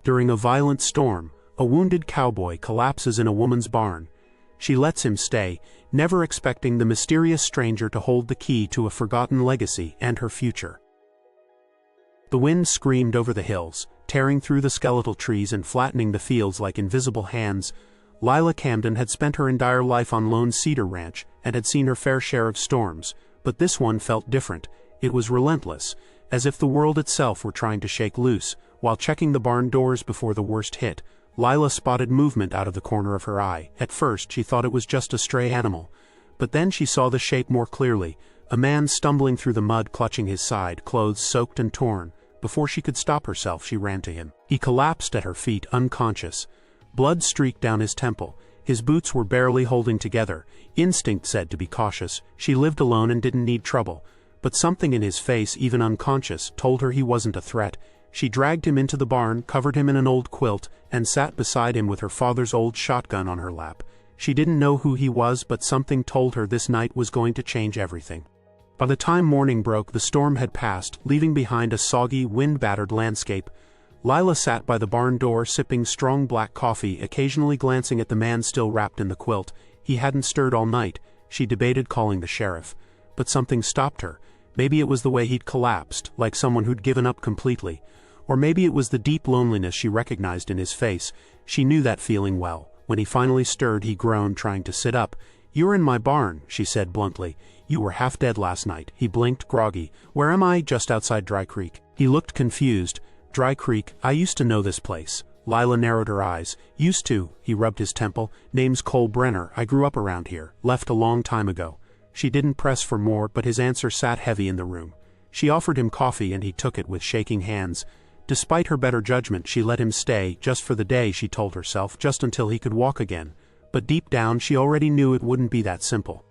During a violent storm, a wounded cowboy collapses in a woman's barn. She lets him stay, never expecting the mysterious stranger to hold the key to a forgotten legacy and her future. The wind screamed over the hills, tearing through the skeletal trees and flattening the fields like invisible hands. Lila Camden had spent her entire life on Lone Cedar Ranch and had seen her fair share of storms, but this one felt different. It was relentless, as if the world itself were trying to shake loose. While checking the barn doors before the worst hit, Lila spotted movement out of the corner of her eye. At first she thought it was just a stray animal, but then she saw the shape more clearly, a man stumbling through the mud clutching his side, clothes soaked and torn. Before she could stop herself, she ran to him. He collapsed at her feet, unconscious. Blood streaked down his temple. His boots were barely holding together. Instinct said to be cautious. She lived alone and didn't need trouble. But something in his face, even unconscious, told her he wasn't a threat. She dragged him into the barn, covered him in an old quilt, and sat beside him with her father's old shotgun on her lap. She didn't know who he was, but something told her this night was going to change everything. By the time morning broke, the storm had passed, leaving behind a soggy, wind-battered landscape. Lila sat by the barn door, sipping strong black coffee, occasionally glancing at the man still wrapped in the quilt. He hadn't stirred all night. She debated calling the sheriff. But something stopped her. Maybe it was the way he'd collapsed, like someone who'd given up completely. Or maybe it was the deep loneliness she recognized in his face. She knew that feeling well. When he finally stirred, he groaned, trying to sit up. "You're in my barn," she said bluntly. "You were half dead last night." He blinked, groggy. "Where am I?" "Just outside Dry Creek." He looked confused. "Dry Creek? I used to know this place." Lila narrowed her eyes. "Used to," he rubbed his temple. "Name's Cole Brenner. I grew up around here. Left a long time ago." She didn't press for more, but his answer sat heavy in the room. She offered him coffee and he took it with shaking hands. Despite her better judgment, she let him stay, just for the day, she told herself, just until he could walk again. But deep down, she already knew it wouldn't be that simple.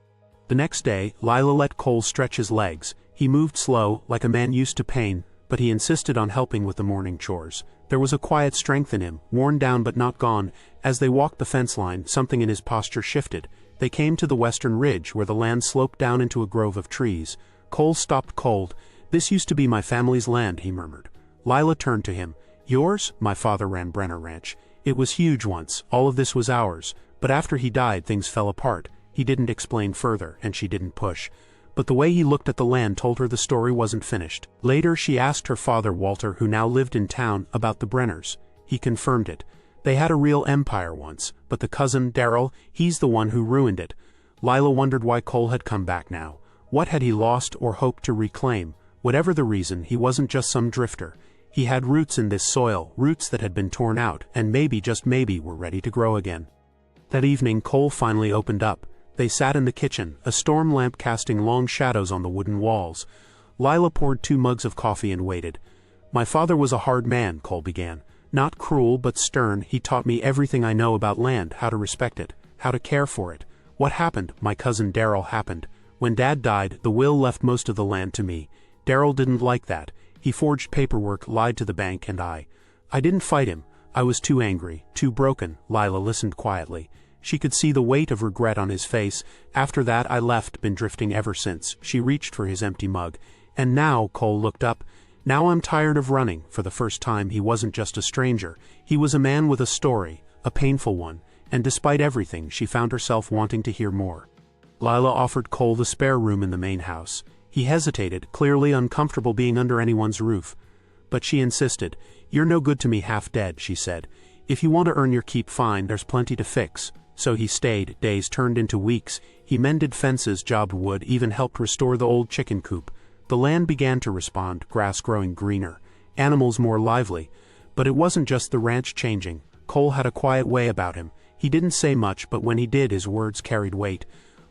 The next day, Lila let Cole stretch his legs. He moved slow, like a man used to pain, but he insisted on helping with the morning chores. There was a quiet strength in him, worn down but not gone. As they walked the fence line, something in his posture shifted. They came to the western ridge, where the land sloped down into a grove of trees. Cole stopped cold. "This used to be my family's land," he murmured. Lila turned to him. "Yours? My father ran Brenner Ranch. It was huge once. All of this was ours. But after he died, things fell apart." He didn't explain further, and she didn't push. But the way he looked at the land told her the story wasn't finished. Later, she asked her father, Walter, who now lived in town, about the Brenners. He confirmed it. They had a real empire once, but the cousin, Daryl, he's the one who ruined it. Lila wondered why Cole had come back now. What had he lost or hoped to reclaim? Whatever the reason, he wasn't just some drifter. He had roots in this soil, roots that had been torn out, and maybe, just maybe, were ready to grow again. That evening, Cole finally opened up. They sat in the kitchen, a storm lamp casting long shadows on the wooden walls. Lila poured 2 mugs of coffee and waited. "My father was a hard man," Cole began. "Not cruel, but stern. He taught me everything I know about land, how to respect it, how to care for it. What happened? My cousin Daryl happened. When Dad died, the will left most of the land to me. Daryl didn't like that. He forged paperwork, lied to the bank, and I didn't fight him. I was too angry, too broken." Lila listened quietly. She could see the weight of regret on his face. "After that I left, been drifting ever since." She reached for his empty mug. "And now," Cole looked up, "now I'm tired of running." For the first time, he wasn't just a stranger. He was a man with a story, a painful one, and despite everything, she found herself wanting to hear more. Lila offered Cole the spare room in the main house. He hesitated, clearly uncomfortable being under anyone's roof. But she insisted. "You're no good to me half dead," she said. "If you want to earn your keep, fine, there's plenty to fix." So he stayed. Days turned into weeks. He mended fences, jobbed wood, even helped restore the old chicken coop. The land began to respond, grass growing greener, animals more lively. But it wasn't just the ranch changing. Cole had a quiet way about him. He didn't say much, but when he did, his words carried weight.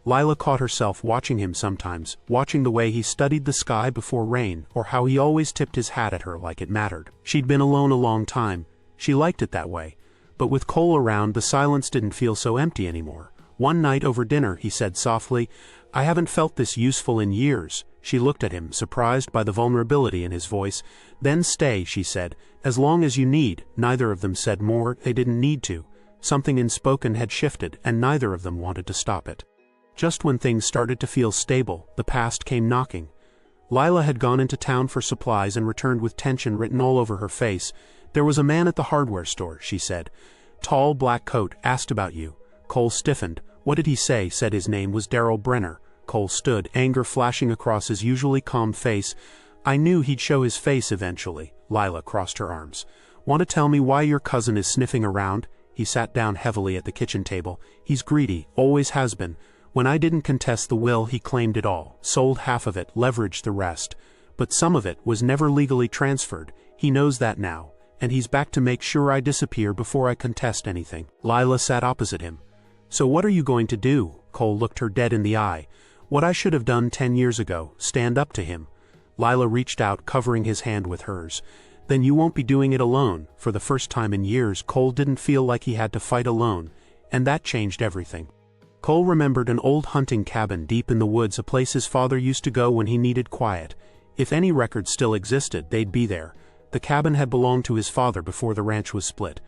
Lila caught herself watching him sometimes, watching the way he studied the sky before rain, or how he always tipped his hat at her like it mattered. She'd been alone a long time. She liked it that way. But with Cole around, the silence didn't feel so empty anymore. One night over dinner, he said softly, "I haven't felt this useful in years." She looked at him, surprised by the vulnerability in his voice. "Then stay," she said, "as long as you need." Neither of them said more. They didn't need to. Something unspoken had shifted, and neither of them wanted to stop it. Just when things started to feel stable, the past came knocking. Lila had gone into town for supplies and returned with tension written all over her face. "There was a man at the hardware store," she said. "Tall, black coat, asked about you." Cole stiffened. "What did he say?" Said his name was Daryl Brenner. Cole stood, anger flashing across his usually calm face. "I knew he'd show his face eventually." Lila crossed her arms. "Want to tell me why your cousin is sniffing around?" He sat down heavily at the kitchen table. "He's greedy, always has been. When I didn't contest the will, he claimed it all, sold half of it, leveraged the rest. But some of it was never legally transferred. He knows that now, and he's back to make sure I disappear before I contest anything." Lila sat opposite him. "So what are you going to do?" Cole looked her dead in the eye. "What I should have done 10 years ago, stand up to him." Lila reached out, covering his hand with hers. "Then you won't be doing it alone." For the first time in years, Cole didn't feel like he had to fight alone, and that changed everything. Cole remembered an old hunting cabin deep in the woods, a place his father used to go when he needed quiet. If any records still existed, they'd be there. The cabin had belonged to his father before the ranch was split.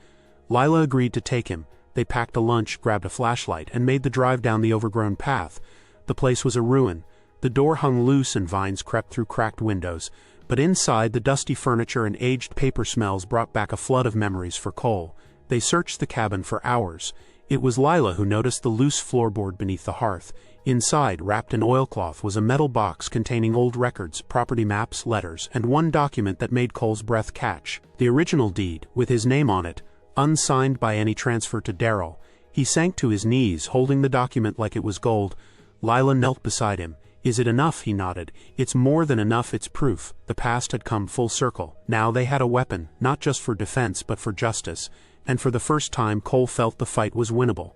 Lila agreed to take him. They packed a lunch, grabbed a flashlight, and made the drive down the overgrown path. The place was a ruin. The door hung loose and vines crept through cracked windows, but inside, the dusty furniture and aged paper smells brought back a flood of memories for Cole. They searched the cabin for hours. It was Lila who noticed the loose floorboard beneath the hearth. Inside, wrapped in oilcloth, was a metal box containing old records, property maps, letters, and one document that made Cole's breath catch. The original deed, with his name on it, unsigned by any transfer to Daryl. He sank to his knees, holding the document like it was gold. Lila knelt beside him. "Is it enough?" He nodded. "It's more than enough, it's proof." The past had come full circle. Now they had a weapon, not just for defense but for justice. And for the first time Cole felt the fight was winnable.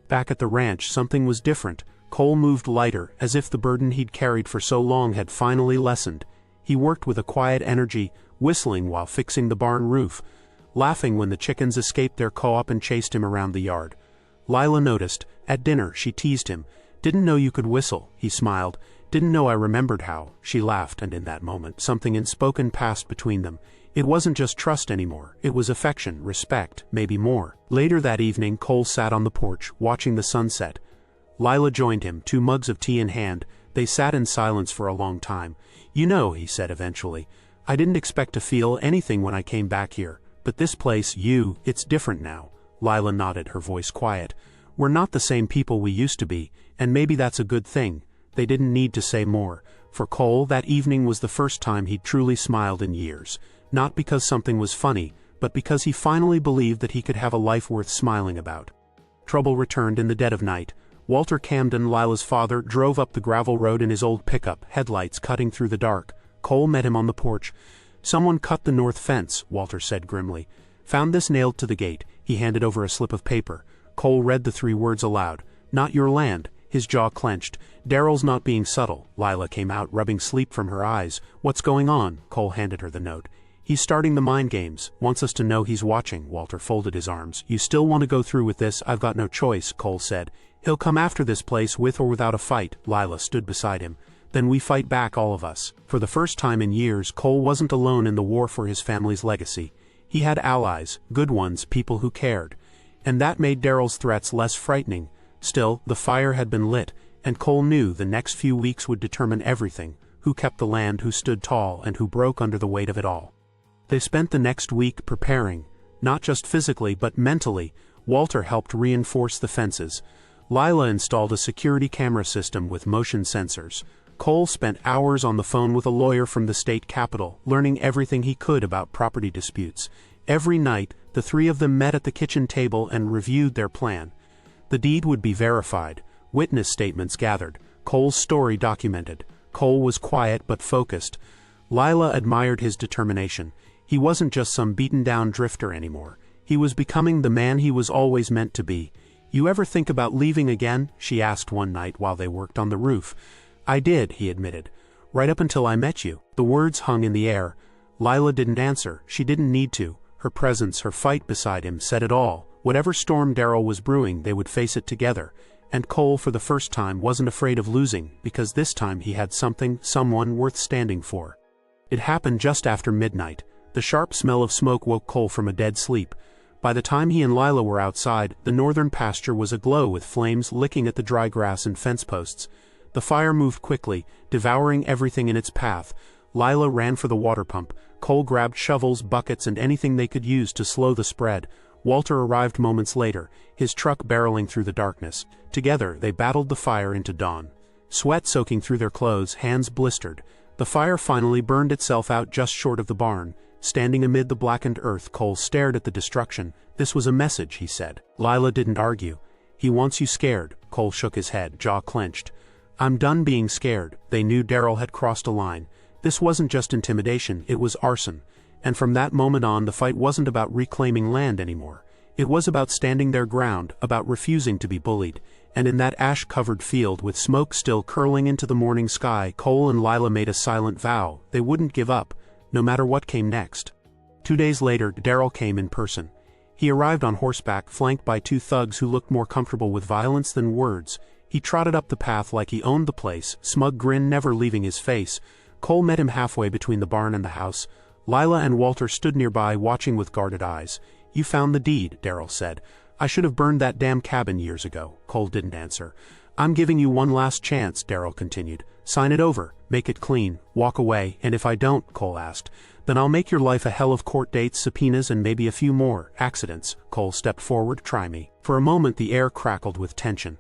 Back at the ranch, something was different. Cole moved lighter, as if the burden he'd carried for so long had finally lessened. He worked with a quiet energy, whistling while fixing the barn roof, laughing when the chickens escaped their co-op and chased him around the yard. Lila noticed. At dinner, she teased him. "Didn't know you could whistle." He smiled. "Didn't know I remembered how." She laughed, and in that moment, something unspoken passed between them. It wasn't just trust anymore. It was affection, respect, maybe more. Later that evening, Cole sat on the porch, watching the sunset. Lila joined him, 2 mugs of tea in hand. They sat in silence for a long time. "You know," he said eventually, "I didn't expect to feel anything when I came back here. But this place, it's different now." Lila nodded, her voice quiet. "We're not the same people we used to be, and maybe that's a good thing." They didn't need to say more. For Cole, that evening was the first time he'd truly smiled in years. Not because something was funny, but because he finally believed that he could have a life worth smiling about. Trouble returned in the dead of night. Walter Camden, Lila's father, drove up the gravel road in his old pickup, headlights cutting through the dark. Cole met him on the porch. "Someone cut the north fence," Walter said grimly. "Found this nailed to the gate." He handed over a slip of paper. Cole read the 3 words aloud. "Not your land." His jaw clenched. "Daryl's not being subtle." Lila came out, rubbing sleep from her eyes. "What's going on?" Cole handed her the note. "He's starting the mind games. Wants us to know he's watching." Walter folded his arms. "You still want to go through with this?" "I've got no choice," Cole said. "He'll come after this place with or without a fight." Lila stood beside him. "Then we fight back, all of us." For the first time in years, Cole wasn't alone in the war for his family's legacy. He had allies, good ones, people who cared. And that made Daryl's threats less frightening. Still, the fire had been lit, and Cole knew the next few weeks would determine everything: who kept the land, who stood tall, and who broke under the weight of it all. They spent the next week preparing, not just physically but mentally. Walter helped reinforce the fences. Lila installed a security camera system with motion sensors. Cole spent hours on the phone with a lawyer from the state capitol, learning everything he could about property disputes. Every night, the 3 of them met at the kitchen table and reviewed their plan. The deed would be verified, witness statements gathered, Cole's story documented. Cole was quiet but focused. Lila admired his determination. He wasn't just some beaten-down drifter anymore. He was becoming the man he was always meant to be. "You ever think about leaving again?" she asked one night while they worked on the roof. "I did," he admitted. "Right up until I met you." The words hung in the air. Lila didn't answer. She didn't need to. Her presence, her fight beside him, said it all. Whatever storm Daryl was brewing, they would face it together. And Cole, for the first time, wasn't afraid of losing, because this time he had someone worth standing for. It happened just after midnight. The sharp smell of smoke woke Cole from a dead sleep. By the time he and Lila were outside, the northern pasture was aglow with flames licking at the dry grass and fence posts. The fire moved quickly, devouring everything in its path. Lila ran for the water pump. Cole grabbed shovels, buckets, and anything they could use to slow the spread. Walter arrived moments later, his truck barreling through the darkness. Together, they battled the fire into dawn. Sweat soaking through their clothes, hands blistered. The fire finally burned itself out just short of the barn. Standing amid the blackened earth, Cole stared at the destruction. "This was a message," he said. Lila didn't argue. "He wants you scared." Cole shook his head, jaw clenched. "I'm done being scared." They knew Daryl had crossed a line. This wasn't just intimidation, it was arson. And from that moment on, the fight wasn't about reclaiming land anymore. It was about standing their ground, about refusing to be bullied. And in that ash-covered field, with smoke still curling into the morning sky, Cole and Lila made a silent vow. They wouldn't give up, no matter what came next. 2 days later, Daryl came in person. He arrived on horseback, flanked by 2 thugs who looked more comfortable with violence than words. He trotted up the path like he owned the place, smug grin never leaving his face. Cole met him halfway between the barn and the house. Lila and Walter stood nearby, watching with guarded eyes. "You found the deed," Daryl said. "I should have burned that damn cabin years ago." Cole didn't answer. "I'm giving you one last chance," Daryl continued. "Sign it over, make it clean, walk away, and if I don't," Cole asked, "then I'll make your life a hell of court dates, subpoenas, and maybe a few more accidents." Cole stepped forward. "Try me." For a moment the air crackled with tension.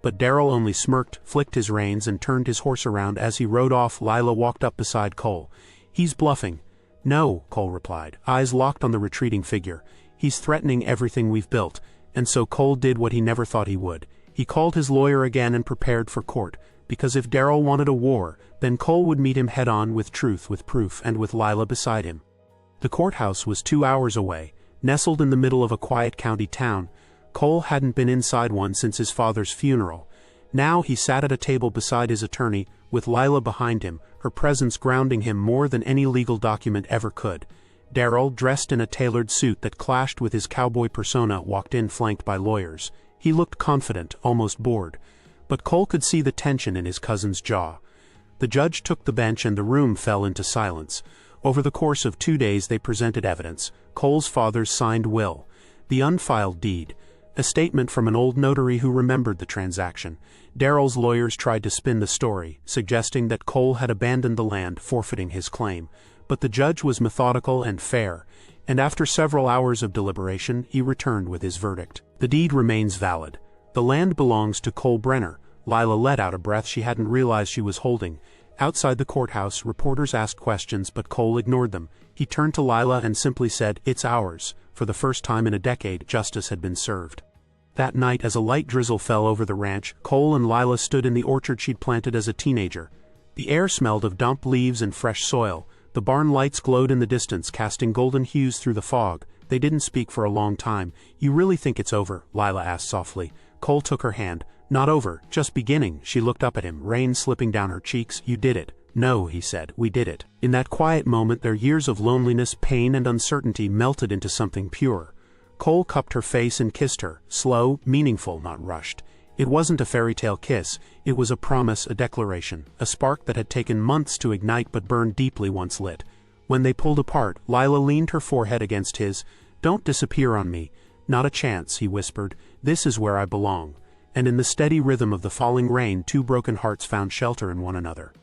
But Daryl only smirked, flicked his reins, and turned his horse around. As he rode off, Lila walked up beside Cole. "He's bluffing." "No," Cole replied, eyes locked on the retreating figure. "He's threatening everything we've built." And so Cole did what he never thought he would. He called his lawyer again and prepared for court, because if Daryl wanted a war, then Cole would meet him head-on with truth, with proof, and with Lila beside him. The courthouse was 2 hours away, nestled in the middle of a quiet county town. Cole hadn't been inside one since his father's funeral. Now he sat at a table beside his attorney, with Lila behind him, her presence grounding him more than any legal document ever could. Daryl, dressed in a tailored suit that clashed with his cowboy persona, walked in flanked by lawyers. He looked confident, almost bored. But Cole could see the tension in his cousin's jaw. The judge took the bench and the room fell into silence. Over the course of 2 days they presented evidence: Cole's father's signed will, the unfiled deed, a statement from an old notary who remembered the transaction. Daryl's lawyers tried to spin the story, suggesting that Cole had abandoned the land, forfeiting his claim. But the judge was methodical and fair, and after several hours of deliberation, he returned with his verdict. The deed remains valid. The land belongs to Cole Brenner. Lila let out a breath she hadn't realized she was holding. Outside the courthouse, reporters asked questions, but Cole ignored them. He turned to Lila and simply said, "It's ours." For the first time in a decade, justice had been served. That night, as a light drizzle fell over the ranch, Cole and Lila stood in the orchard she'd planted as a teenager. The air smelled of damp leaves and fresh soil. The barn lights glowed in the distance, casting golden hues through the fog. They didn't speak for a long time. "You really think it's over?" Lila asked softly. Cole took her hand. "Not over, just beginning." She looked up at him, rain slipping down her cheeks. "You did it." "No," he said, "we did it." In that quiet moment, their years of loneliness, pain, and uncertainty melted into something pure. Cole cupped her face and kissed her, slow, meaningful, not rushed. It wasn't a fairy tale kiss, it was a promise, a declaration, a spark that had taken months to ignite but burned deeply once lit. When they pulled apart, Lila leaned her forehead against his. "Don't disappear on me." "Not a chance," he whispered. "This is where I belong." And in the steady rhythm of the falling rain, 2 broken hearts found shelter in one another.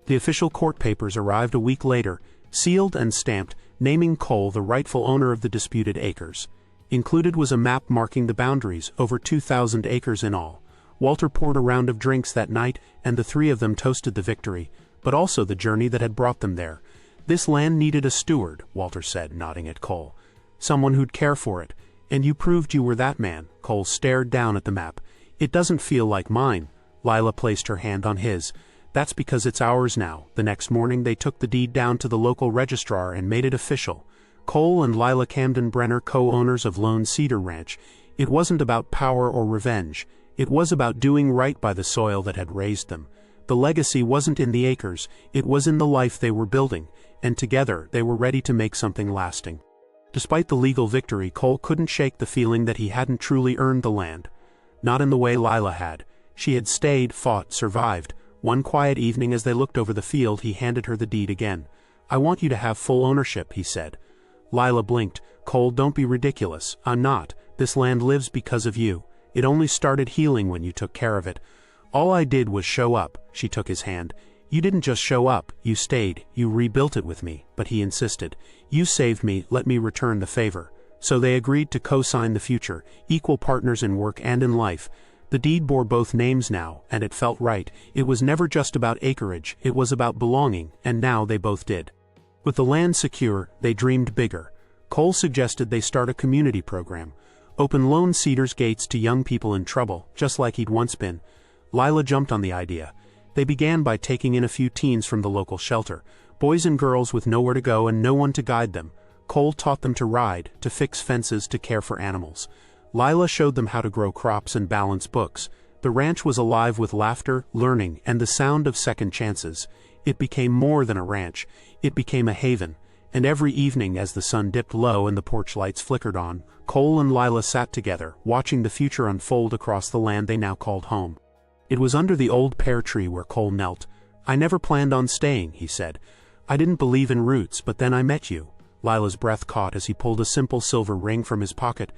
The official court papers arrived a week later, sealed and stamped, naming Cole the rightful owner of the disputed acres. Included was a map marking the boundaries, over 2,000 acres in all. Walter poured a round of drinks that night, and the 3 of them toasted the victory, but also the journey that had brought them there. "This land needed a steward," Walter said, nodding at Cole. "Someone who'd care for it. And you proved you were that man." Cole stared down at the map. "It doesn't feel like mine." Lila placed her hand on his. "That's because it's ours now." The next morning they took the deed down to the local registrar and made it official. Cole and Lila Camden Brenner, co-owners of Lone Cedar Ranch. It wasn't about power or revenge. It was about doing right by the soil that had raised them. The legacy wasn't in the acres, it was in the life they were building, and together they were ready to make something lasting. Despite the legal victory, Cole couldn't shake the feeling that he hadn't truly earned the land. Not in the way Lila had. She had stayed, fought, survived. One quiet evening as they looked over the field, he handed her the deed again. "I want you to have full ownership," he said. Lila blinked. "Cole, don't be ridiculous." "I'm not. This land lives because of you. It only started healing when you took care of it. All I did was show up." She took his hand. You didn't just show up, you stayed, you rebuilt it with me, but he insisted. You saved me, let me return the favor. So they agreed to co-sign the future, equal partners in work and in life. The deed bore both names now, and it felt right. It was never just about acreage, it was about belonging, and now they both did. With the land secure, they dreamed bigger. Cole suggested they start a community program. Open Lone Cedar's gates to young people in trouble, just like he'd once been. Lila jumped on the idea. They began by taking in a few teens from the local shelter, boys and girls with nowhere to go and no one to guide them. Cole taught them to ride, to fix fences, to care for animals. Lila showed them how to grow crops and balance books. The ranch was alive with laughter, learning, and the sound of second chances. It became more than a ranch. It became a haven. And every evening as the sun dipped low and the porch lights flickered on, Cole and Lila sat together, watching the future unfold across the land they now called home. It was under the old pear tree where Cole knelt. I never planned on staying, he said. I didn't believe in roots, but then I met you. Lila's breath caught as he pulled a simple silver ring from his pocket.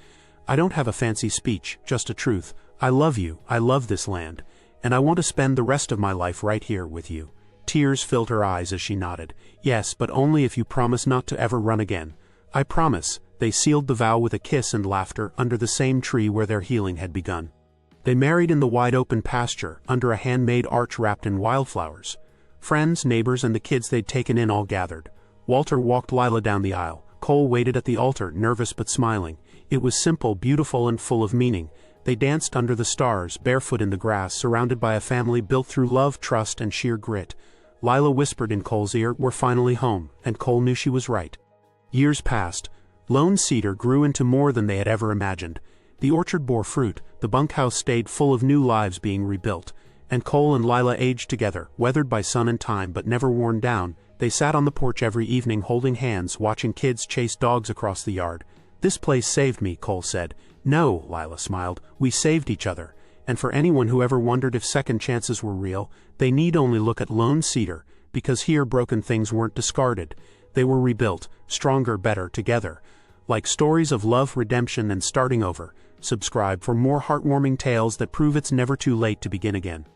I don't have a fancy speech, just a truth. I love you, I love this land, and I want to spend the rest of my life right here with you. Tears filled her eyes as she nodded. Yes, but only if you promise not to ever run again. I promise. They sealed the vow with a kiss and laughter under the same tree where their healing had begun. They married in the wide-open pasture, under a handmade arch wrapped in wildflowers. Friends, neighbors, and the kids they'd taken in all gathered. Walter walked Lila down the aisle. Cole waited at the altar, nervous but smiling. It was simple, beautiful, and full of meaning. They danced under the stars, barefoot in the grass, surrounded by a family built through love, trust, and sheer grit. Lila whispered in Cole's ear, "We're finally home," and Cole knew she was right. Years passed. Lone Cedar grew into more than they had ever imagined. The orchard bore fruit, the bunkhouse stayed full of new lives being rebuilt, and Cole and Lila aged together, weathered by sun and time but never worn down. They sat on the porch every evening holding hands, watching kids chase dogs across the yard. "This place saved me," Cole said. "No," Lila smiled, "we saved each other." And for anyone who ever wondered if second chances were real, they need only look at Lone Cedar, because here broken things weren't discarded. They were rebuilt, stronger, better, together. Like stories of love, redemption, and starting over. Subscribe for more heartwarming tales that prove it's never too late to begin again.